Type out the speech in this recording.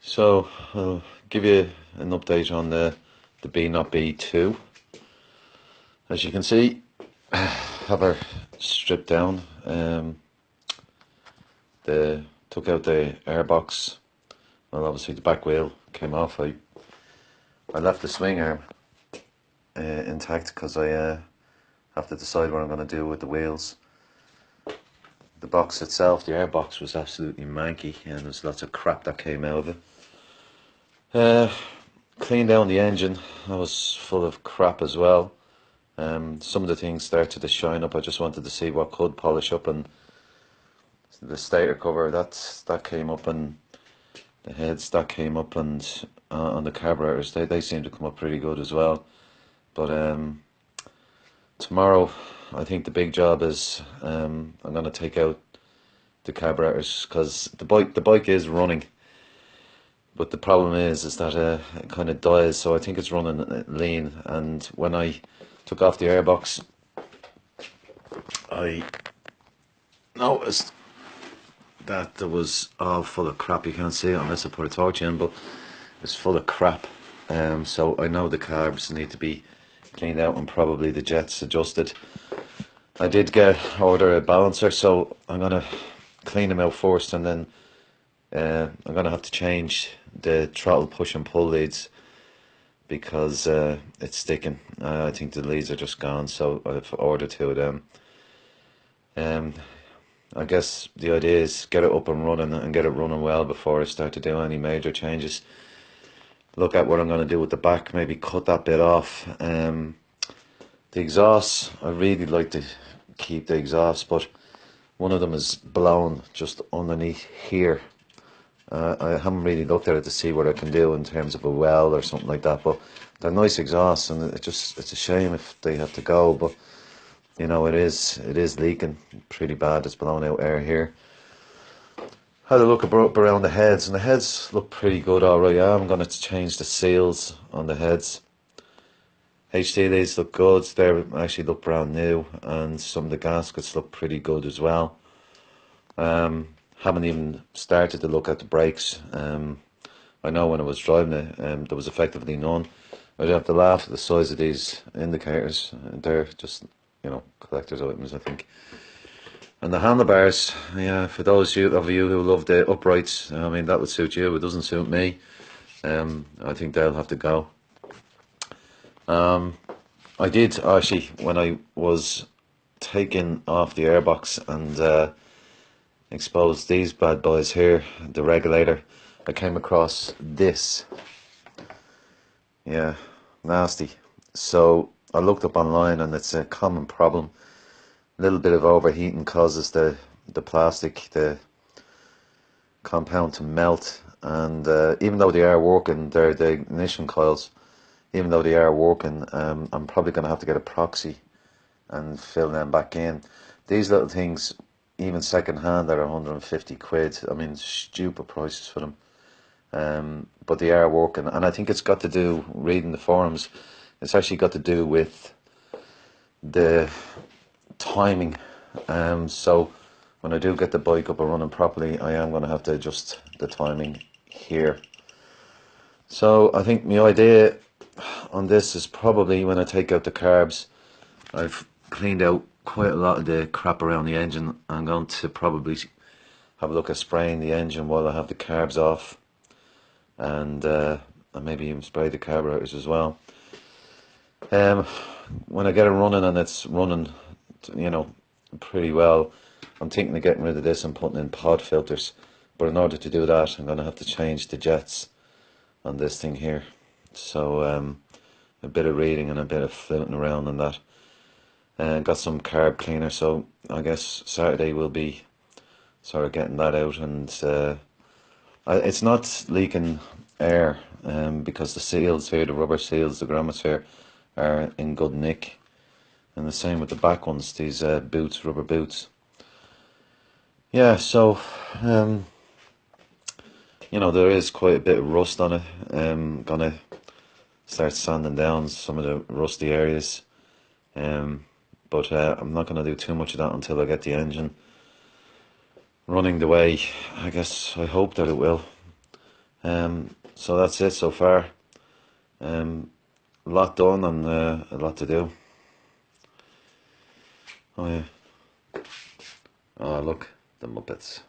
So I'll give you an update on the B not B2. As you can see, have her stripped down. The took out the airbox. Well, obviously the back wheel came off. I left the swing arm intact because I have to decide what I'm going to do with the wheels. The box itself, the airbox, was absolutely manky, and there's lots of crap that came out of it. Cleaned down the engine. That was full of crap as well. Some of the things started to shine up. I just wanted to see what could polish up, and the stator cover that came up, and the heads that came up, and on the carburetors they seem to come up pretty good as well. But tomorrow, I think the big job is I'm going to take out the carburetors, because the bike is running. But the problem is that it kind of dies, so I think it's running lean. And when I took off the airbox, I noticed that there was all full of crap. You can't see it unless I put a torch in, but it's full of crap. So I know the carbs need to be cleaned out and probably the jets adjusted. I did order a balancer, so I'm gonna clean them out first, and then I'm gonna have to change the throttle push and pull leads, because it's sticking. I think the leads are just gone, so I've ordered two of them. I guess the idea is get it up and running, and get it running well before I start to do any major changes. Look at what I'm going to do with the back, maybe cut that bit off. The exhaust, I really like to keep the exhaust, but one of them is blown just underneath here. I haven't really looked at it to see what I can do in terms of a well or something like that, but they're nice exhausts, and it's a shame if they have to go. But you know, it is leaking pretty bad. It's blowing out air here. Had a look up around the heads, and the heads look pretty good. Alright, I'm going to change the seals on the heads. HTLs look good. They actually look brand new, and some of the gaskets look pretty good as well. Haven't even started to look at the brakes. I know when I was driving it, there was effectively none. I'd have to laugh at the size of these indicators. They're just, collector's items, I think. And the handlebars, yeah, for those of you who love the uprights, I mean, that would suit you. It doesn't suit me. I think they'll have to go. I did actually, when I was taking off the airbox and exposed these bad boys here, the regulator, I came across this. Yeah, nasty. So I looked up online, and it's a common problem. A little bit of overheating causes the plastic, the compound, to melt. And even though they are working, they're the ignition coils. Even though they are working, I'm probably going to have to get a proxy and fill them back in. These little things, even second hand, are 150 quid. I mean, stupid prices for them. But they are working, and I think it's got to do, reading the forums, it's actually got to do with the timing. So when I do get the bike up and running properly, I am going to have to adjust the timing here. So I think my idea on this is probably, when I take out the carbs, I've cleaned out quite a lot of the crap around the engine. I'm going to probably have a look at spraying the engine while I have the carbs off, and maybe even spray the carburetors as well. When I get it running, and it's running, pretty well, I'm thinking of getting rid of this and putting in pod filters. But in order to do that, I'm going to have to change the jets on this thing here. So a bit of reading and a bit of floating around on that. And got some carb cleaner, so I guess Saturday will be sort of getting that out. And it's not leaking air, because the seals here, the rubber seals, the grommets here, are in good nick. And the same with the back ones, these boots, rubber boots. Yeah, so there is quite a bit of rust on it. Gonna start sanding down some of the rusty areas. But I'm not going to do too much of that until I get the engine running the way I hope that it will. So that's it so far. A lot done and a lot to do. Oh yeah. Oh look, the Muppets.